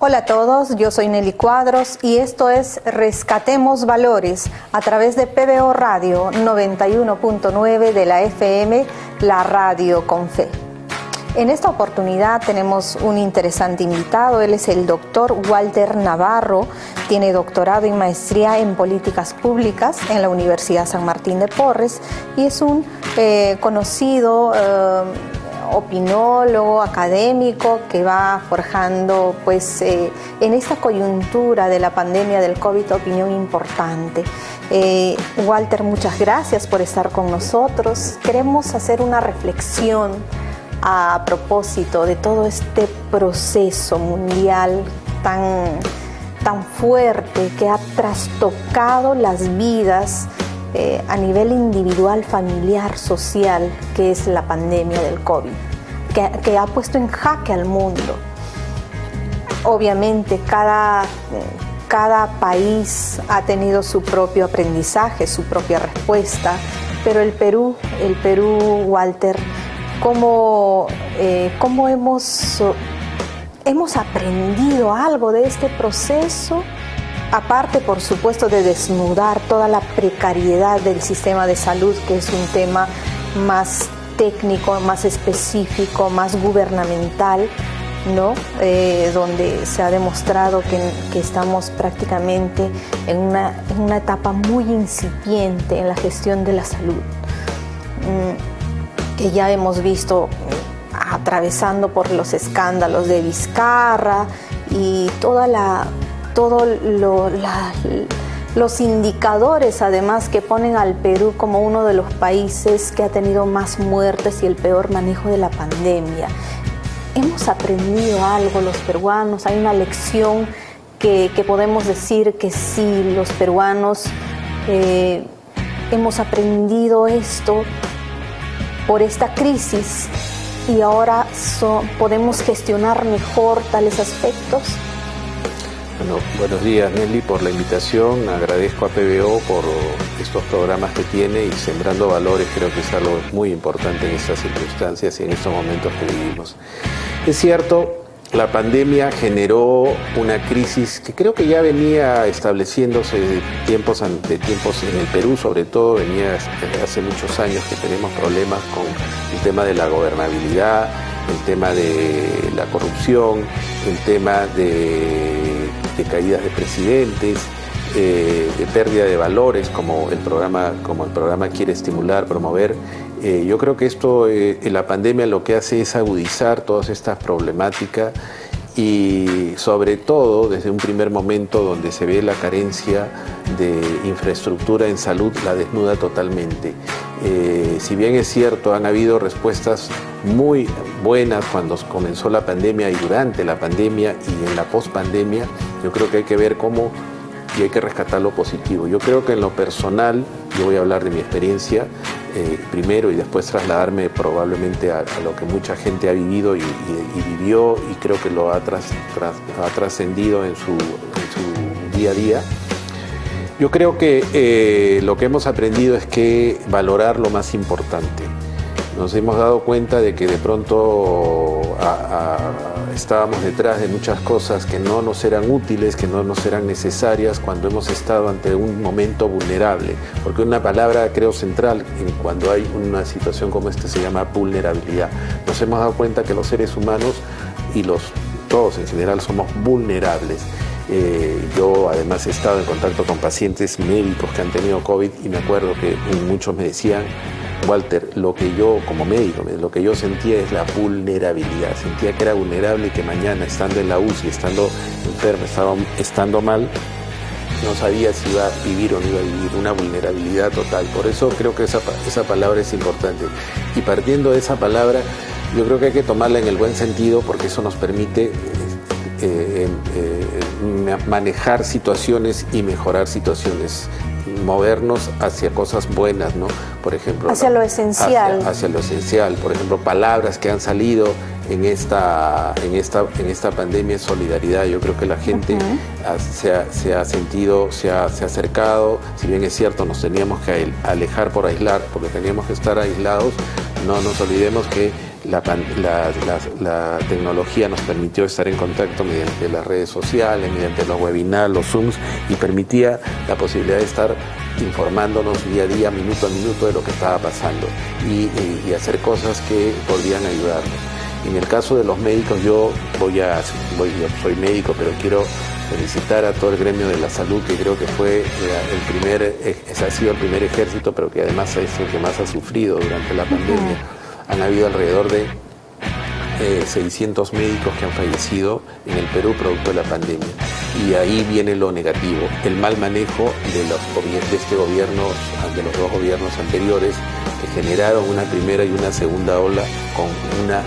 Hola a todos, yo soy Nelly Cuadros y esto es Rescatemos Valores a través de PBO Radio 91.9 de la FM, la radio con fe. En esta oportunidad tenemos un interesante invitado, él es el doctor Walter Navarro, tiene doctorado y maestría en políticas públicas en la Universidad San Martín de Porres y es un conocido opinólogo, académico que va forjando en esta coyuntura de la pandemia del COVID opinión importante. Walter, muchas gracias por estar con nosotros. Queremos hacer una reflexión a propósito de todo este proceso mundial tan fuerte que ha trastocado las vidas a nivel individual, familiar, social, que es la pandemia del COVID, que ha puesto en jaque al mundo. Obviamente cada país ha tenido su propio aprendizaje, su propia respuesta, pero el Perú, Walter, ¿cómo hemos aprendido algo de este proceso? Aparte, por supuesto, de desnudar toda la precariedad del sistema de salud, que es un tema más técnico, más específico, más gubernamental, ¿no? Donde se ha demostrado que estamos prácticamente en una etapa muy incipiente en la gestión de la salud, que ya hemos visto atravesando por los escándalos de Vizcarra y los indicadores además que ponen al Perú como uno de los países que ha tenido más muertes y el peor manejo de la pandemia. ¿Hemos aprendido algo los peruanos? ¿Hay una lección que podemos decir que sí, los peruanos hemos aprendido esto por esta crisis y ahora podemos gestionar mejor tales aspectos? Bueno, buenos días, Nelly, por la invitación. Agradezco a PBO por estos programas que tiene y Sembrando Valores creo que es algo muy importante en estas circunstancias y en estos momentos que vivimos. Es cierto, la pandemia generó una crisis que creo que ya venía estableciéndose de tiempos en el Perú, sobre todo venía desde hace muchos años que tenemos problemas con el tema de la gobernabilidad, el tema de la corrupción, el tema de caídas de presidentes, de pérdida de valores como el programa quiere estimular, promover. Yo creo que esto, la pandemia lo que hace es agudizar todas estas problemáticas y sobre todo desde un primer momento donde se ve la carencia de infraestructura en salud, la desnuda totalmente. Si bien es cierto, han habido respuestas muy buenas cuando comenzó la pandemia y durante la pandemia y en la pospandemia, yo creo que hay que ver cómo y hay que rescatar lo positivo. Yo creo que en lo personal, yo voy a hablar de mi experiencia primero y después trasladarme probablemente a lo que mucha gente ha vivido y vivió y creo que lo ha trascendido en su día a día. Yo creo que lo que hemos aprendido es que valorar lo más importante. Nos hemos dado cuenta de que de pronto estábamos detrás de muchas cosas que no nos eran útiles, que no nos eran necesarias cuando hemos estado ante un momento vulnerable. Porque una palabra, creo, central cuando hay una situación como esta se llama vulnerabilidad. Nos hemos dado cuenta que los seres humanos y todos en general somos vulnerables. Yo además he estado en contacto con pacientes médicos que han tenido COVID y me acuerdo que muchos me decían: Walter, lo que yo como médico, lo que yo sentía es la vulnerabilidad. Sentía que era vulnerable y que mañana, estando en la UCI, estando enfermo, estando mal, no sabía si iba a vivir o no iba a vivir, una vulnerabilidad total. Por eso creo que esa palabra es importante. Y partiendo de esa palabra, yo creo que hay que tomarla en el buen sentido porque eso nos permite manejar situaciones y mejorar situaciones, movernos hacia cosas buenas, ¿no? Por ejemplo, hacia lo esencial. Hacia lo esencial. Por ejemplo, palabras que han salido en esta pandemia, solidaridad. Yo creo que la gente se ha sentido, se ha acercado. Si bien es cierto, nos teníamos que alejar por aislar, porque teníamos que estar aislados. No nos olvidemos que la tecnología nos permitió estar en contacto mediante las redes sociales, mediante los webinars, los Zooms, y permitía la posibilidad de estar informándonos día a día, minuto a minuto de lo que estaba pasando y hacer cosas que podrían ayudarnos. En el caso de los médicos, yo soy médico, pero quiero felicitar a todo el gremio de la salud, que creo que fue ese ha sido el primer ejército, pero que además es el que más ha sufrido durante la pandemia. Han habido alrededor de 600 médicos que han fallecido en el Perú producto de la pandemia. Y ahí viene lo negativo, el mal manejo de este gobierno, de los dos gobiernos anteriores, que generaron una primera y una segunda ola con una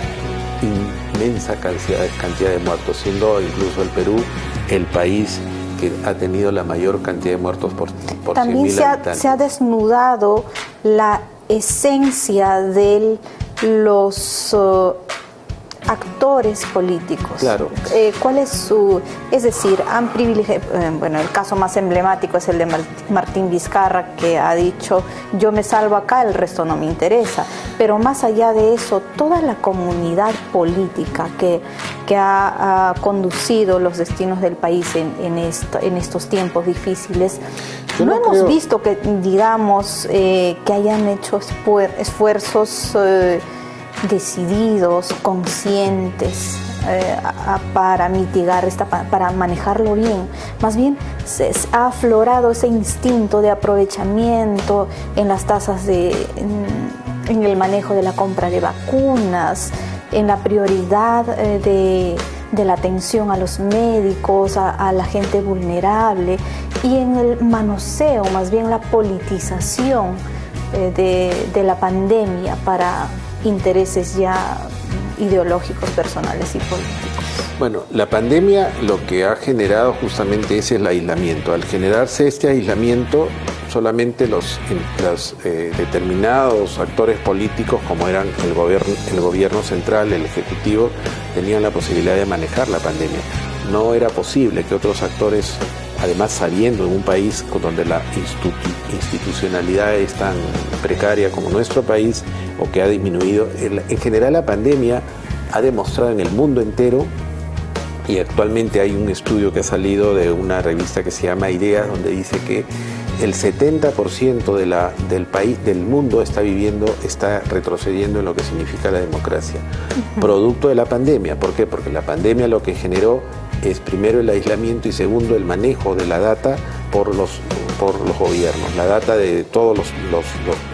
inmensa cantidad de muertos, siendo incluso el Perú el país que ha tenido la mayor cantidad de muertos por 100.000 habitantes. También se ha desnudado la esencia de los actores políticos. Claro. ¿Cuál es es decir, han privilegiado, bueno, el caso más emblemático es el de Martín Vizcarra, que ha dicho: yo me salvo acá, el resto no me interesa. Pero más allá de eso, toda la comunidad política que ha conducido los destinos del país en estos tiempos difíciles, no hemos visto que, digamos, que hayan hecho esfuerzos decididos, conscientes, para mitigar para manejarlo bien. Más bien se ha aflorado ese instinto de aprovechamiento en las tasas en el manejo de la compra de vacunas, en la prioridad de la atención a los médicos, a la gente vulnerable, y en el manoseo, más bien la politización de la pandemia para intereses ya ideológicos, personales y políticos. Bueno, la pandemia lo que ha generado justamente es el aislamiento. Al generarse este aislamiento, solamente los determinados actores políticos, como eran el gobierno central, el ejecutivo, tenían la posibilidad de manejar la pandemia. No era posible que otros actores, además sabiendo en un país donde la institucionalidad es tan precaria como nuestro país, o que ha disminuido, en general la pandemia ha demostrado en el mundo entero, y actualmente hay un estudio que ha salido de una revista que se llama Ideas, donde dice que el 70% del mundo está retrocediendo en lo que significa la democracia, producto de la pandemia. ¿Por qué? Porque la pandemia lo que generó es, primero, el aislamiento, y segundo, el manejo de la data por los gobiernos. La data de todas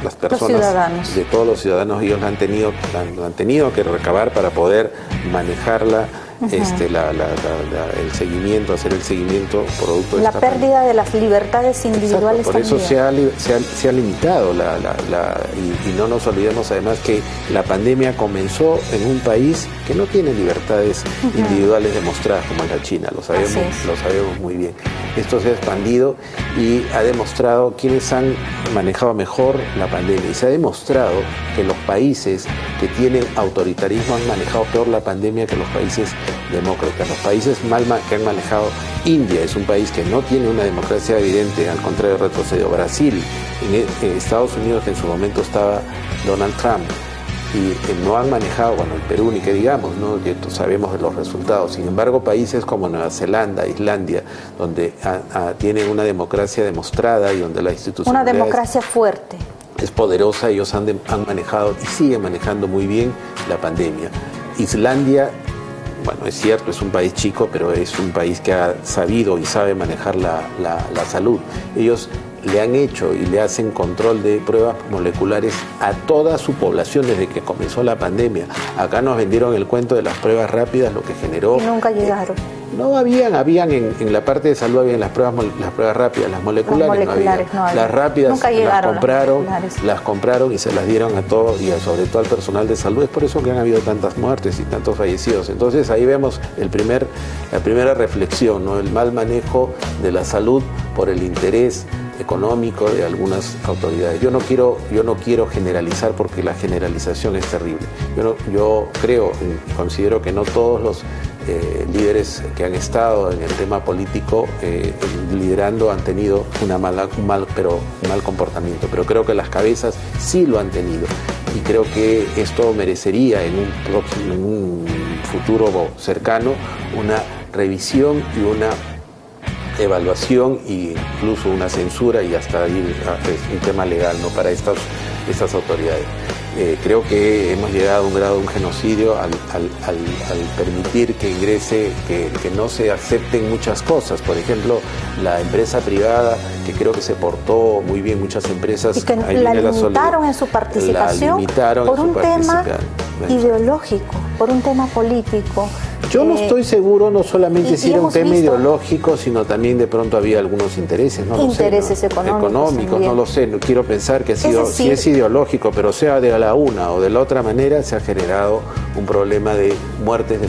las personas, de todos los ciudadanos, ellos la han tenido que recabar para poder manejarla. El seguimiento, hacer el seguimiento producto de la pérdida de las libertades individuales. Exacto, por eso se ha limitado y no nos olvidemos además que la pandemia comenzó en un país que no tiene libertades individuales demostradas, como es la China, lo sabemos muy bien. Esto se ha expandido y ha demostrado quiénes han manejado mejor la pandemia, y se ha demostrado que los países que tienen autoritarismo han manejado peor la pandemia que los países demócratas. Los países que han manejado, India es un país que no tiene una democracia evidente, al contrario, retrocedió. Brasil, en Estados Unidos, que en su momento estaba Donald Trump, y no han manejado, bueno, el Perú ni que digamos, ¿no? Que sabemos de los resultados. Sin embargo, países como Nueva Zelanda, Islandia, donde tienen una democracia demostrada y donde la institucionalidad, una democracia fuerte, es poderosa, ellos han manejado y siguen manejando muy bien la pandemia. Islandia, bueno, es cierto, es un país chico, pero es un país que ha sabido y sabe manejar la salud. Ellos le han hecho y le hacen control de pruebas moleculares a toda su población desde que comenzó la pandemia. Acá nos vendieron el cuento de las pruebas rápidas, lo que generó... Y nunca llegaron. No habían en la parte de salud habían las pruebas rápidas, las moleculares no habían. Las rápidas nunca llegaron, las compraron y se las dieron a todos, y sobre todo al personal de salud. Es por eso que han habido tantas muertes y tantos fallecidos. Entonces ahí vemos la primera reflexión, ¿no? El mal manejo de la salud por el interés económico de algunas autoridades. Yo no quiero generalizar, porque la generalización es terrible. Yo creo y considero que no todos los líderes que han estado en el tema político liderando han tenido un mal comportamiento, pero creo que las cabezas sí lo han tenido. y creo que esto merecería en un futuro cercano una revisión y una evaluación e incluso una censura y hasta ir a un tema legal, ¿no?, para estas autoridades. Creo que hemos llegado a un grado de un genocidio al permitir que ingrese, que no se acepten muchas cosas. Por ejemplo, la empresa privada, que creo que se portó muy bien, muchas empresas... Y que la limitaron en su participación por un tema ideológico, por un tema político. Yo no estoy seguro, no solamente si era un tema ideológico, sino también de pronto había algunos intereses, no lo sé, intereses económicos, no lo sé, no quiero pensar que si es ideológico, pero sea de la una o de la otra manera, se ha generado un problema de muertes de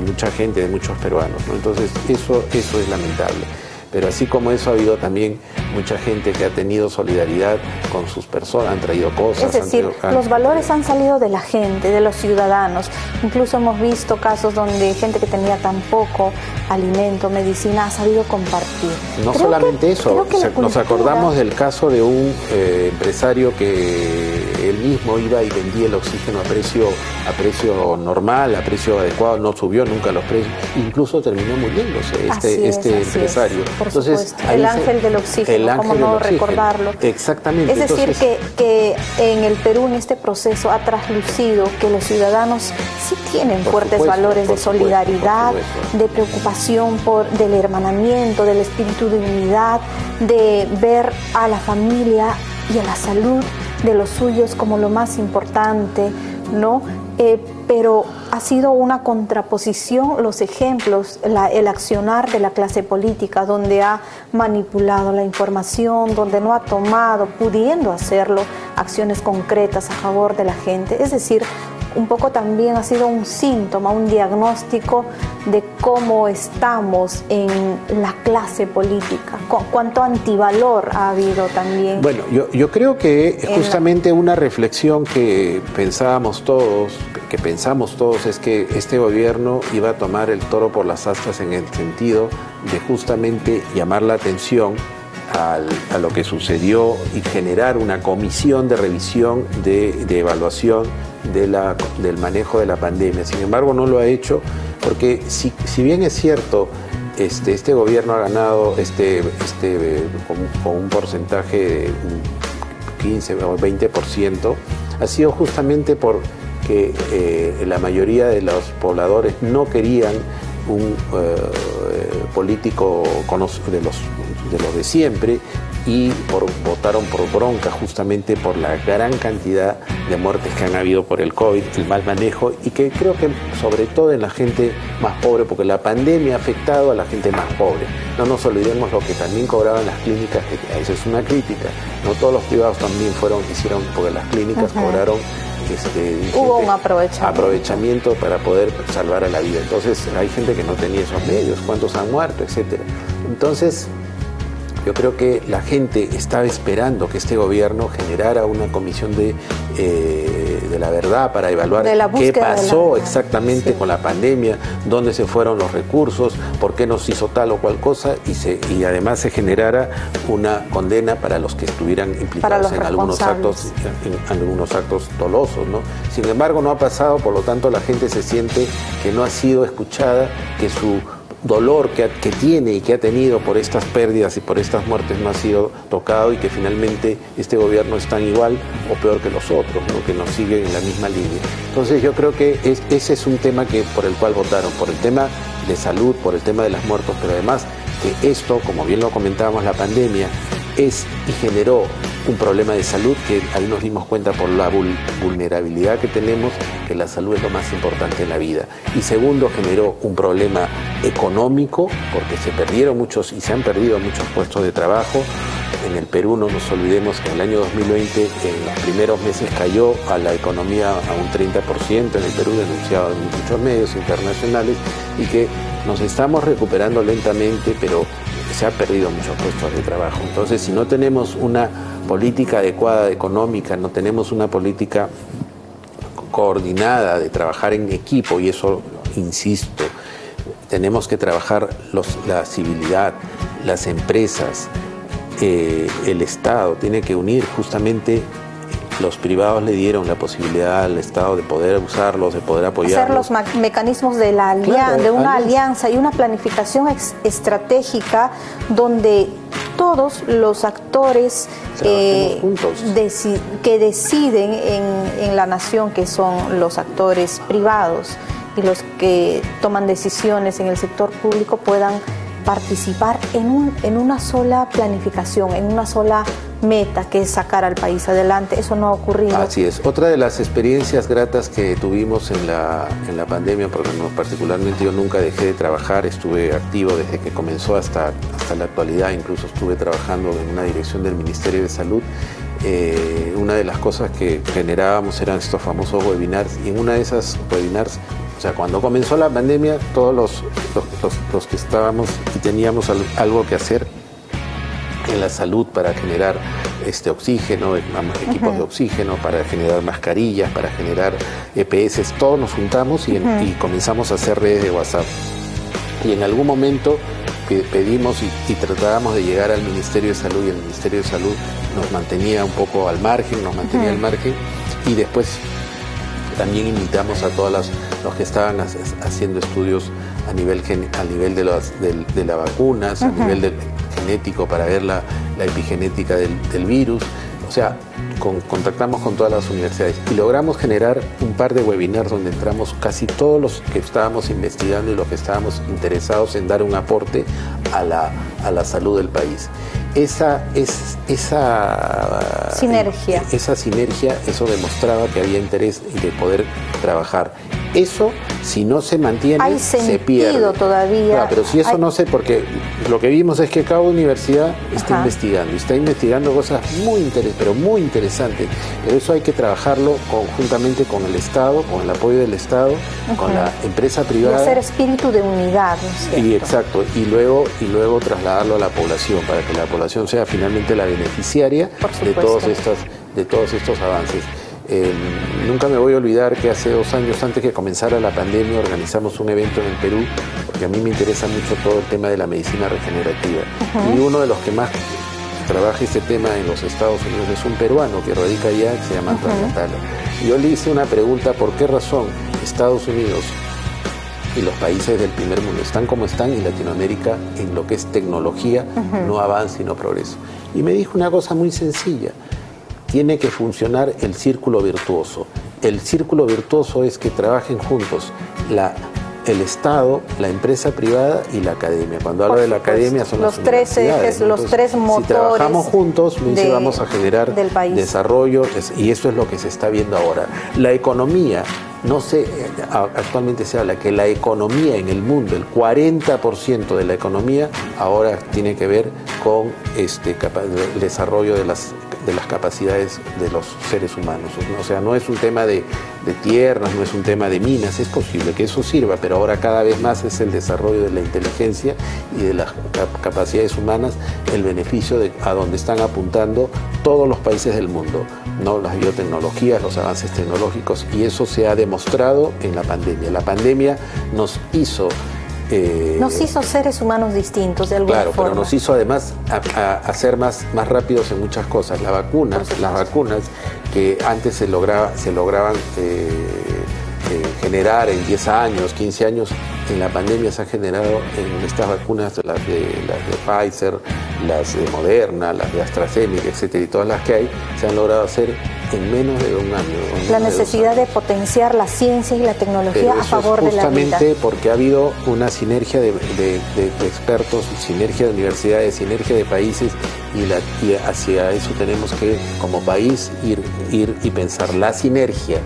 mucha gente, de muchos peruanos, ¿no? Entonces eso es lamentable. Pero así como eso, ha habido también mucha gente que ha tenido solidaridad con sus personas, han traído cosas. Es decir, los valores han salido de la gente, de los ciudadanos. Incluso hemos visto casos donde gente que tenía tan poco alimento, medicina, ha sabido compartir. No solamente eso, nos acordamos del caso de un empresario que él mismo iba y vendía el oxígeno a precio normal, a precio adecuado, no subió nunca los precios, incluso terminó muriéndose este empresario. Por supuesto, el ángel del oxígeno, ¿cómo no recordarlo? Exactamente. Es decir, que en el Perú, en este proceso, ha traslucido que los ciudadanos sí tienen fuertes valores de solidaridad, de preocupación del hermanamiento, del espíritu de unidad, de ver a la familia y a la salud de los suyos como lo más importante, ¿no? Pero ha sido una contraposición los ejemplos, el accionar de la clase política, donde ha manipulado la información, donde no ha tomado, pudiendo hacerlo, acciones concretas a favor de la gente. Es decir, un poco también ha sido un síntoma, un diagnóstico de cómo estamos en la clase política, cuánto antivalor ha habido también. Bueno, yo creo que justamente una reflexión que pensamos todos es que este gobierno iba a tomar el toro por las astas en el sentido de justamente llamar la atención a lo que sucedió y generar una comisión de revisión, de evaluación del manejo de la pandemia. Sin embargo, no lo ha hecho porque si bien es cierto, este gobierno ha ganado con un porcentaje de 15 o 20%, ha sido justamente porque la mayoría de los pobladores no querían un político de los de siempre y votaron por bronca justamente por la gran cantidad de muertes que han habido por el COVID, el mal manejo, y que creo que sobre todo en la gente más pobre, porque la pandemia ha afectado a la gente más pobre. No nos olvidemos lo que también cobraban las clínicas, que a veces es una crítica, no todos los privados también hicieron, porque las clínicas cobraron hubo un aprovechamiento para poder salvar a la vida. Entonces hay gente que no tenía esos medios, cuántos han muerto, etcétera. Entonces yo creo que la gente estaba esperando que este gobierno generara una comisión de la verdad para evaluar qué pasó exactamente con la pandemia, dónde se fueron los recursos, por qué nos hizo tal o cual cosa, y además se generara una condena para los que estuvieran implicados en algunos actos dolosos, ¿no? Sin embargo, no ha pasado, por lo tanto la gente se siente que no ha sido escuchada, que su dolor que tiene y que ha tenido por estas pérdidas y por estas muertes no ha sido tocado, y que finalmente este gobierno es tan igual o peor que los otros, ¿no?, que nos siguen en la misma línea. Entonces yo creo que ese es un tema por el cual votaron, por el tema de salud, por el tema de las muertes, pero además que esto, como bien lo comentábamos, la pandemia es y generó un problema de salud que ahí nos dimos cuenta por la vulnerabilidad que tenemos, que la salud es lo más importante en la vida. Y segundo, generó un problema económico, porque se perdieron muchos y se han perdido muchos puestos de trabajo. En el Perú, no nos olvidemos que en el año 2020, en los primeros meses, cayó a la economía a un 30%, en el Perú, denunciado en muchos medios internacionales, y que nos estamos recuperando lentamente, pero se han perdido muchos puestos de trabajo. Entonces, si no tenemos una política adecuada económica, no tenemos una política coordinada de trabajar en equipo, y eso, insisto, tenemos que trabajar la civilidad, las empresas, el Estado tiene que unir justamente los privados le dieron la posibilidad al Estado de poder usarlos, de poder apoyarlos. Hacer los mecanismos de la Claro, de una alianza y una planificación estratégica donde todos los actores que deciden en la nación, que son los actores privados y los que toman decisiones en el sector público, puedan participar en una sola planificación, en una sola meta, que es sacar al país adelante. Eso no ha ocurrido. Así es. Otra de las experiencias gratas que tuvimos en la pandemia, porque particularmente yo nunca dejé de trabajar, estuve activo desde que comenzó hasta la actualidad, incluso estuve trabajando en una dirección del Ministerio de Salud. Una de las cosas que generábamos eran estos famosos webinars, y en una de esas webinars, o sea, cuando comenzó la pandemia, todos los que estábamos y teníamos algo que hacer en la salud para generar oxígeno, equipos de oxígeno, para generar mascarillas, para generar EPS, todos nos juntamos y comenzamos a hacer redes de WhatsApp. Y en algún momento pedimos y tratábamos de llegar al Ministerio de Salud, y el Ministerio de Salud nos mantenía un poco al margen, al margen, y después también invitamos a todos los que estaban haciendo estudios a nivel de las vacunas, a nivel genético, para ver la epigenética del virus. O sea, contactamos con todas las universidades y logramos generar un par de webinars donde entramos casi todos los que estábamos investigando y los que estábamos interesados en dar un aporte a la salud del país. Esa sinergia, eso demostraba que había interés de poder trabajar. Eso, si no se mantiene, se pierde. Todavía. Claro, pero si eso no sé, porque lo que vimos es que cada universidad está investigando cosas muy interesantes, pero eso hay que trabajarlo conjuntamente con el Estado, con el apoyo del Estado, con la empresa privada. Y hacer espíritu de unidad, ¿no es cierto? Y exacto, y luego trasladarlo a la población, para que la población sea finalmente la beneficiaria de todos estos avances. Nunca me voy a olvidar que hace 2 años, antes que comenzara la pandemia, organizamos un evento en el Perú, porque a mí me interesa mucho todo el tema de la medicina regenerativa. Y uno de los que más trabaja este tema en los Estados Unidos es un peruano que radica allá, que se llama Antonio Atala. Yo le hice una pregunta: ¿por qué razón Estados Unidos y los países del primer mundo están como están, y Latinoamérica, en lo que es tecnología, no avanza y no progresa? Y me dijo una cosa muy sencilla: tiene que funcionar el círculo virtuoso. El círculo virtuoso es que trabajen juntos el Estado, la empresa privada y la academia. Cuando hablo de la academia son los tres ejes, los tres motores. Si trabajamos juntos, vamos a generar desarrollo, y eso es lo que se está viendo ahora. La economía, actualmente se habla que la economía en el mundo, el 40% de la economía ahora tiene que ver con el desarrollo de las capacidades de los seres humanos. O sea, no es un tema de tierras, no es un tema de minas. Es posible que eso sirva, pero ahora cada vez más es el desarrollo de la inteligencia y de las capacidades humanas, el beneficio a donde están apuntando todos los países del mundo, ¿no? Las biotecnologías, los avances tecnológicos, y eso se ha demostrado en la pandemia. La pandemia nos hizo seres humanos distintos de alguna forma. Claro, pero nos hizo además a ser más rápidos en muchas cosas. Las vacunas que antes se lograban generar en 10 años, 15 años, en la pandemia se han generado en estas vacunas, las de Pfizer, las de Moderna, las de AstraZeneca, etcétera, y todas las que hay, se han logrado hacer en menos de 1 año. La necesidad de potenciar la ciencia y la tecnología a favor de la vida. Justamente porque ha habido una sinergia de expertos, sinergia de universidades, sinergia de países, y hacia eso tenemos que, como país, ir y pensar la sinergia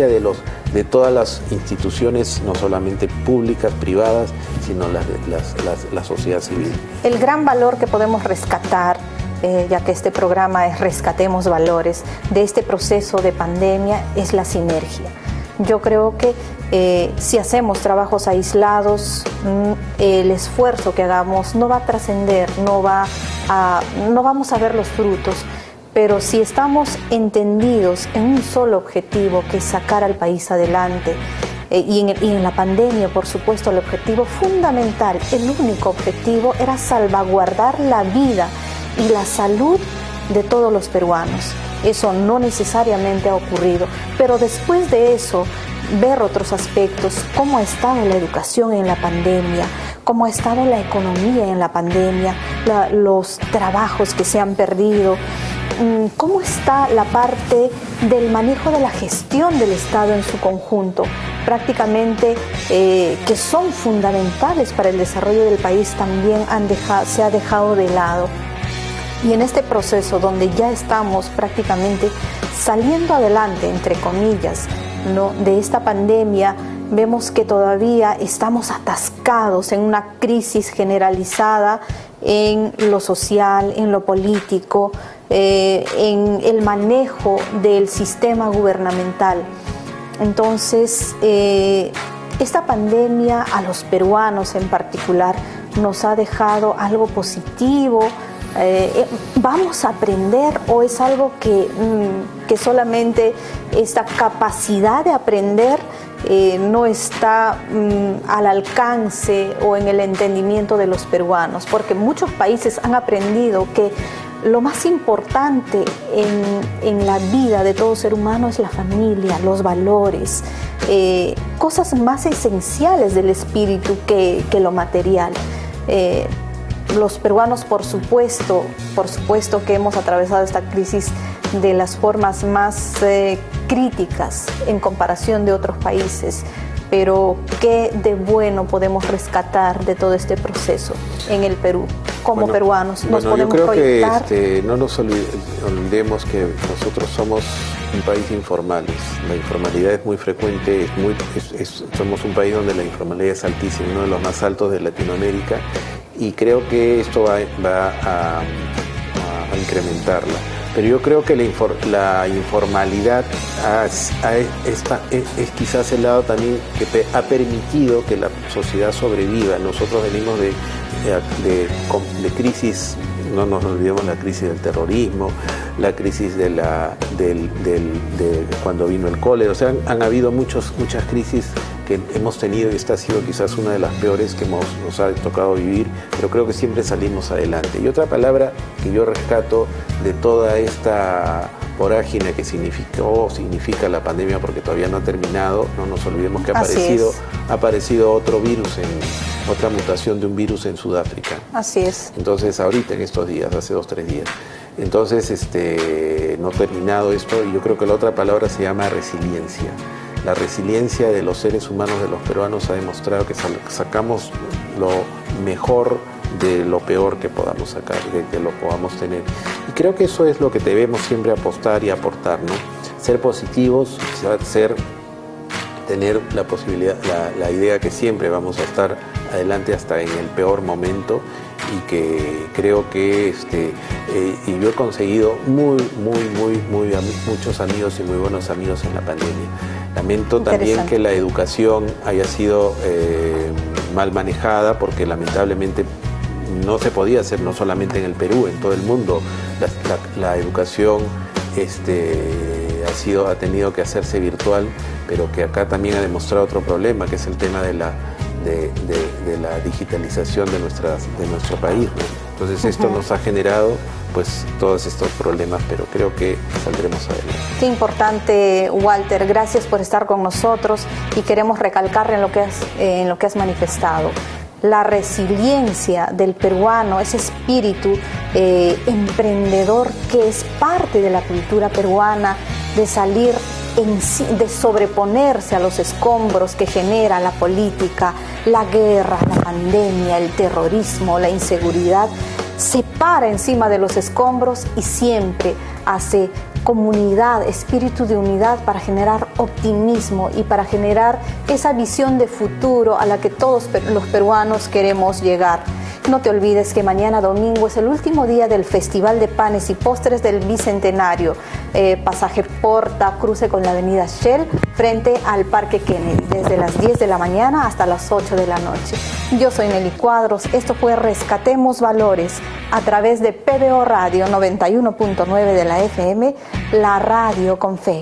de todas las instituciones, no solamente públicas, privadas, sino la sociedad civil. El gran valor que podemos rescatar, ya que este programa es Rescatemos Valores, de este proceso de pandemia, es la sinergia. Yo creo que si hacemos trabajos aislados, el esfuerzo que hagamos no va a trascender, no vamos a ver los frutos. Pero si estamos entendidos en un solo objetivo, que es sacar al país adelante, y en la pandemia, por supuesto, el objetivo fundamental, el único objetivo, era salvaguardar la vida y la salud de todos los peruanos. eso no necesariamente ha ocurrido, pero después de eso, ver otros aspectos, cómo ha estado la educación en la pandemia, cómo ha estado la economía en la pandemia, los trabajos que se han perdido, cómo está la parte del manejo de la gestión del Estado en su conjunto, prácticamente que son fundamentales para el desarrollo del país, también se ha dejado de lado. Y en este proceso donde ya estamos prácticamente saliendo adelante, entre comillas, ¿no?, de esta pandemia, vemos que todavía estamos atascados en una crisis generalizada en lo social, en lo político, en el manejo del sistema gubernamental. Entonces, esta pandemia a los peruanos en particular nos ha dejado algo positivo. ¿Vamos a aprender o es algo que solamente esta capacidad de aprender no está al alcance o en el entendimiento de los peruanos? Porque muchos países han aprendido que lo más importante en la vida de todo ser humano es la familia, los valores, cosas más esenciales del espíritu que lo material. Los peruanos, por supuesto que hemos atravesado esta crisis de las formas más críticas en comparación de otros países, pero ¿qué de bueno podemos rescatar de todo este proceso en el Perú? Como peruanos, ¿nos podemos proyectar? Yo creo que no nos olvidemos que nosotros somos un país informales. La informalidad es muy frecuente, somos un país donde la informalidad es altísima, uno de los más altos de Latinoamérica, y creo que esto va a incrementarla. Pero yo creo que la informalidad es quizás el lado también que ha permitido que la sociedad sobreviva. Nosotros venimos de crisis, no nos olvidemos la crisis del terrorismo, la crisis de cuando vino el cólera. O sea, han habido muchas crisis que hemos tenido, y esta ha sido quizás una de las peores que nos ha tocado vivir, pero creo que siempre salimos adelante. Y otra palabra que yo rescato de toda esta vorágine que significa la pandemia, porque todavía no ha terminado, no nos olvidemos que ha aparecido otro virus, otra mutación de un virus en Sudáfrica. Así es. Entonces, ahorita en estos días, hace 2 o 3 días. Entonces, no ha terminado esto, y yo creo que la otra palabra se llama resiliencia. La resiliencia de los seres humanos, de los peruanos, ha demostrado que sacamos lo mejor de lo peor que podamos sacar, de que lo podamos tener. Y creo que eso es lo que debemos siempre apostar y aportar, ¿no? Ser positivos, tener la posibilidad, la idea que siempre vamos a estar adelante hasta en el peor momento, y que creo que y yo he conseguido muchos amigos y muy buenos amigos en la pandemia. Lamento también que la educación haya sido mal manejada, porque lamentablemente no se podía hacer, no solamente en el Perú, en todo el mundo. La educación ha tenido que hacerse virtual, pero que acá también ha demostrado otro problema, que es el tema de la digitalización de nuestro país, ¿no? Entonces esto nos ha generado pues todos estos problemas, pero creo que saldremos adelante. Qué importante, Walter, gracias por estar con nosotros, y queremos recalcar en lo que has manifestado. La resiliencia del peruano, ese espíritu emprendedor que es parte de la cultura peruana, de salir de sobreponerse a los escombros que genera la política, la guerra, la pandemia, el terrorismo, la inseguridad. Se para encima de los escombros y siempre hace comunidad, espíritu de unidad, para generar optimismo y para generar esa visión de futuro a la que todos los peruanos queremos llegar. No te olvides que mañana domingo es el último día del Festival de Panes y Postres del Bicentenario. Pasaje Porta, cruce con la avenida Shell, frente al Parque Kennedy, desde las 10 de la mañana hasta las 8 de la noche. Yo soy Nelly Cuadros, esto fue Rescatemos Valores, a través de PBO Radio 91.9 de la FM, la radio con fe.